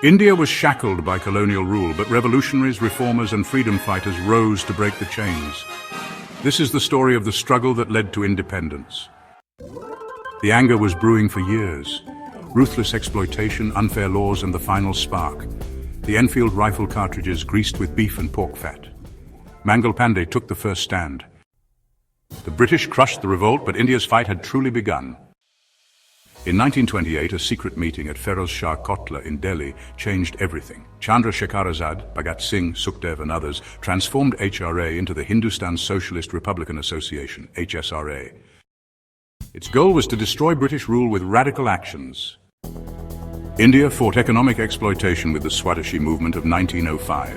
India was shackled by colonial rule, but revolutionaries, reformers, and freedom fighters rose to break the chains. This is the story of the struggle that led to independence. The anger was brewing for years. Ruthless exploitation, unfair laws, and the final spark. The Enfield rifle cartridges greased with beef and pork fat. Mangal Pandey took the first stand. The British crushed the revolt, but India's fight had truly begun. In 1928, a secret meeting at Feroz Shah Kotla in Delhi changed everything. Chandrasekhar Azad, Bhagat Singh, Sukhdev, and others transformed HRA into the Hindustan Socialist Republican Association, HSRA. Its goal was to destroy British rule with radical actions. India fought economic exploitation with the Swadeshi Movement of 1905.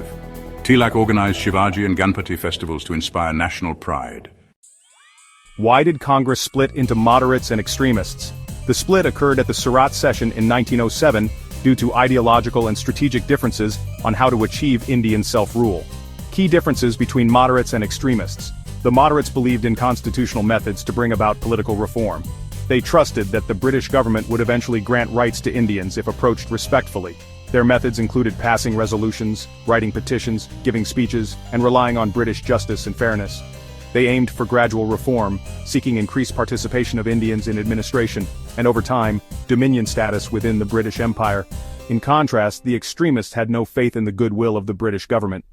Tilak organized Shivaji and Ganpati festivals to inspire national pride. Why did Congress split into moderates and extremists? The split occurred at the Surat session in 1907 due to ideological and strategic differences on how to achieve Indian self-rule. Key differences between moderates and extremists. The moderates believed in constitutional methods to bring about political reform. They trusted that the British government would eventually grant rights to Indians if approached respectfully. Their methods included passing resolutions, writing petitions, giving speeches, and relying on British justice and fairness. They aimed for gradual reform, seeking increased participation of Indians in administration, and over time, dominion status within the British Empire. In contrast, the extremists had no faith in the goodwill of the British government.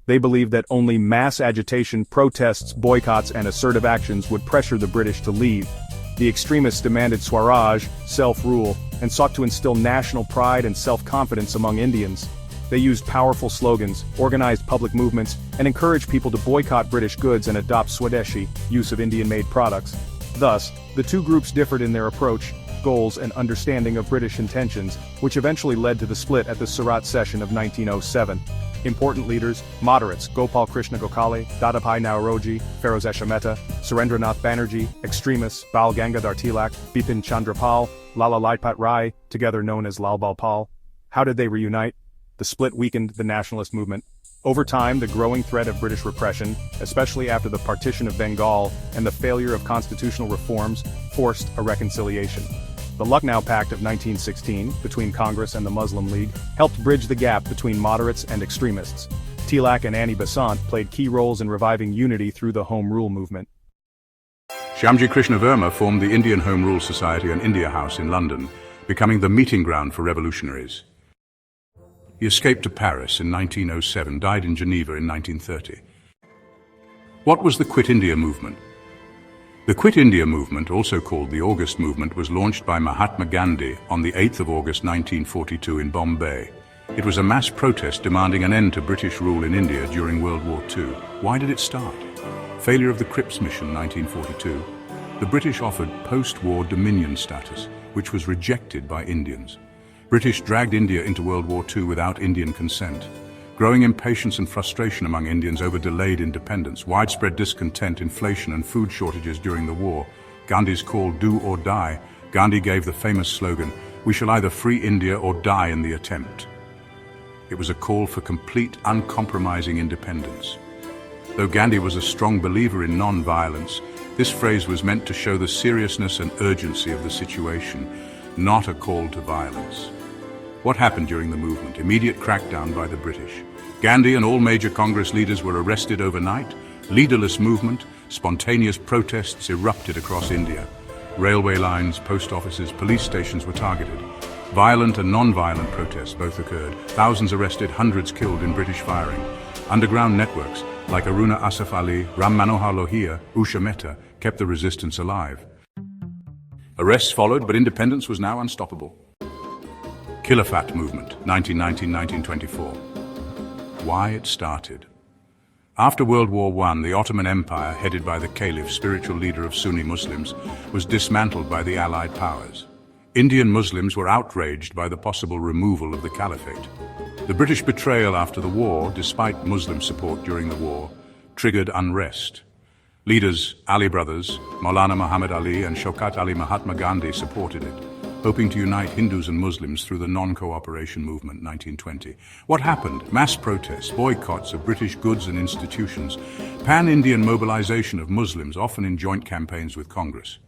They believed that only mass agitation, protests, boycotts, and assertive actions would pressure the British to leave. The extremists demanded Swaraj, self-rule, and sought to instill national pride and self-confidence among Indians. They used powerful slogans, organized public movements, and encouraged people to boycott British goods and adopt Swadeshi, use of Indian-made products. Thus, the two groups differed in their approach, goals, and understanding of British intentions, which eventually led to the split at the Surat session of 1907. Important leaders: moderates Gopal Krishna Gokhale, Dadabhai Naoroji, Feroz Mehta, Surendranath Banerjee; extremists Bal Gangadhar Tilak, Bipin Chandra Pal, Lala Lajpat Rai, together known as Lal Bal Pal. How did they reunite? The split weakened the nationalist movement. Over time, the growing threat of British repression, especially after the partition of Bengal and the failure of constitutional reforms, forced a reconciliation. The Lucknow Pact of 1916, between Congress and the Muslim League, helped bridge the gap between moderates and extremists. Tilak and Annie Besant played key roles in reviving unity through the Home Rule movement. Shyamji Krishna Verma formed the Indian Home Rule Society and India House in London, becoming the meeting ground for revolutionaries. He escaped to Paris in 1907, died in Geneva in 1930. What was the Quit India movement? The Quit India movement, also called the August Movement, was launched by Mahatma Gandhi on the 8th of August 1942 in Bombay. It was a mass protest demanding an end to British rule in India during World War II. Why did it start? Failure of the Cripps Mission, 1942. The British offered post-war dominion status, which was rejected by Indians. British dragged India into World War II without Indian consent. Growing impatience and frustration among Indians over delayed independence, widespread discontent, inflation and food shortages during the war. Gandhi's call, "Do or die." Gandhi gave the famous slogan, "We shall either free India or die in the attempt." It was a call for complete, uncompromising independence. Though Gandhi was a strong believer in non-violence, this phrase was meant to show the seriousness and urgency of the situation, not a call to violence. What happened during the movement? Immediate crackdown by the British. Gandhi and all major Congress leaders were arrested overnight. Leaderless movement, spontaneous protests erupted across India. Railway lines, post offices, police stations were targeted. Violent and non-violent protests both occurred. Thousands arrested, hundreds killed in British firing. Underground networks like Aruna Asaf Ali, Ram Manohar Lohia, Usha Mehta kept the resistance alive. Arrests followed, but independence was now unstoppable. Khilafat movement, 1919-1924. Why it started. After World War I, the Ottoman Empire, headed by the Caliph, spiritual leader of Sunni Muslims, was dismantled by the Allied powers. Indian Muslims were outraged by the possible removal of the Caliphate. The British betrayal after the war, despite Muslim support during the war, triggered unrest. Leaders, Ali brothers, Maulana Muhammad Ali and Shaukat Ali Mahatma Gandhi supported it, hoping to unite Hindus and Muslims through the non-cooperation movement, 1920. What happened? Mass protests, boycotts of British goods and institutions, pan-Indian mobilization of Muslims, often in joint campaigns with Congress.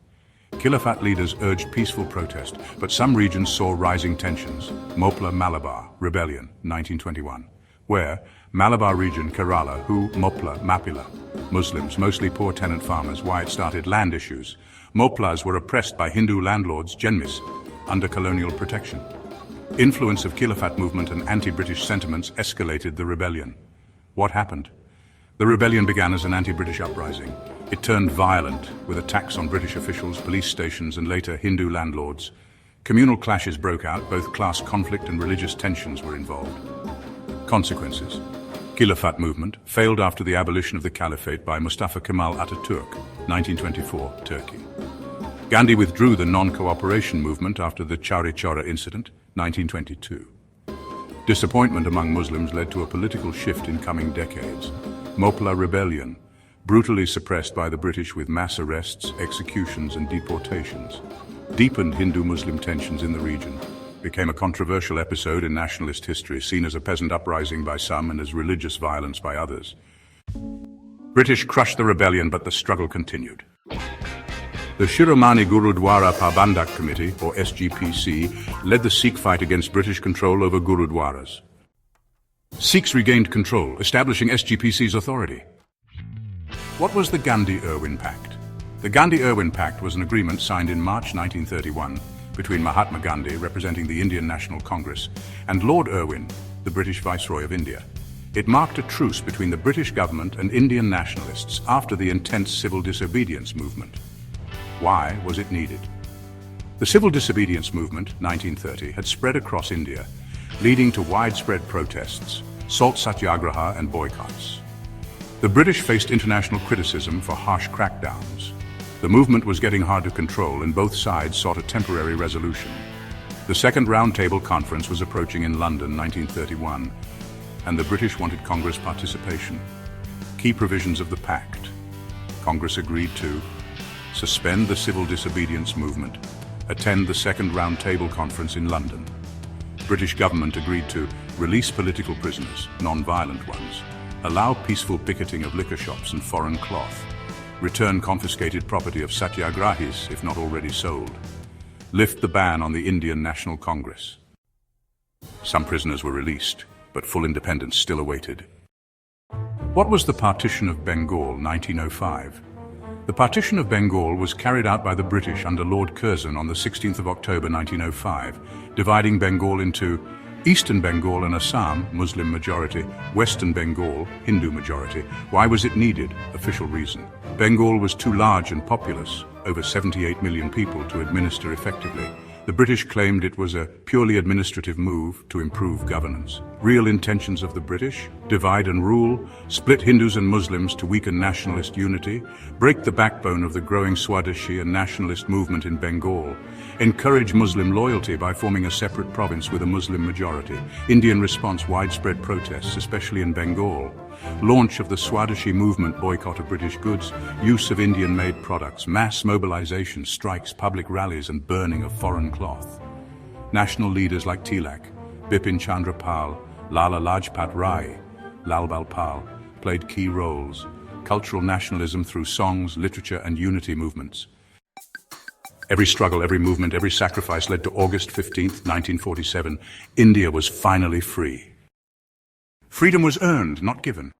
Khilafat leaders urged peaceful protest, but some regions saw rising tensions. Moplah, Malabar, rebellion, 1921. Where? Malabar region, Kerala, who? Moplah, Mapila. Muslims, mostly poor tenant farmers. Why? It started land issues. Moplahs were oppressed by Hindu landlords, Jenmis, under colonial protection. Influence of Khilafat movement and anti-British sentiments escalated the rebellion. What happened? The rebellion began as an anti-British uprising. It turned violent, with attacks on British officials, police stations, and later Hindu landlords. Communal clashes broke out, both class conflict and religious tensions were involved. Consequences. Khilafat movement failed after the abolition of the Caliphate by Mustafa Kemal Ataturk, 1924, Turkey. Gandhi withdrew the non-cooperation movement after the Chauri Chaura incident, 1922. Disappointment among Muslims led to a political shift in coming decades. Moplah rebellion, brutally suppressed by the British with mass arrests, executions and deportations, deepened Hindu-Muslim tensions in the region, became a controversial episode in nationalist history, seen as a peasant uprising by some and as religious violence by others. British crushed the rebellion, but the struggle continued. The Shiromani Gurudwara Parbandhak Committee, or SGPC, led the Sikh fight against British control over Gurudwaras. Sikhs regained control, establishing SGPC's authority. What was the Gandhi-Irwin Pact? The Gandhi-Irwin Pact was an agreement signed in March 1931 between Mahatma Gandhi, representing the Indian National Congress, and Lord Irwin, the British Viceroy of India. It marked a truce between the British government and Indian nationalists after the intense civil disobedience movement. Why was it needed? The civil disobedience movement, 1930, had spread across India, leading to widespread protests, salt satyagraha and boycotts. The British faced international criticism for harsh crackdowns. The movement was getting hard to control and both sides sought a temporary resolution. The Second Roundtable Conference was approaching in London, 1931, and the British wanted Congress participation. Key provisions of the pact. Congress agreed to suspend the civil disobedience movement, attend the Second Roundtable Conference in London. British government agreed to release political prisoners, non-violent ones, allow peaceful picketing of liquor shops and foreign cloth, return confiscated property of satyagrahis if not already sold, lift the ban on the Indian National Congress. Some prisoners were released, but full independence still awaited. What was the Partition of Bengal, 1905? The Partition of Bengal was carried out by the British under Lord Curzon on the 16th of October 1905, dividing Bengal into Eastern Bengal and Assam, Muslim majority, Western Bengal, Hindu majority. Why was it needed? Official reason. Bengal was too large and populous, over 78 million people, to administer effectively. The British claimed it was a purely administrative move to improve governance. Real intentions of the British: divide and rule, split Hindus and Muslims to weaken nationalist unity, break the backbone of the growing Swadeshi and nationalist movement in Bengal, encourage Muslim loyalty by forming a separate province with a Muslim majority. Indian response: widespread protests, especially in Bengal. Launch of the Swadeshi Movement, boycott of British goods, use of Indian-made products, mass mobilization, strikes, public rallies and burning of foreign cloth. National leaders like Tilak, Bipin Chandra Pal, Lala Lajpat Rai, Lal Bal Pal played key roles. Cultural nationalism through songs, literature and unity movements. Every struggle, every movement, every sacrifice led to August 15th, 1947. India was finally free. Freedom was earned, not given.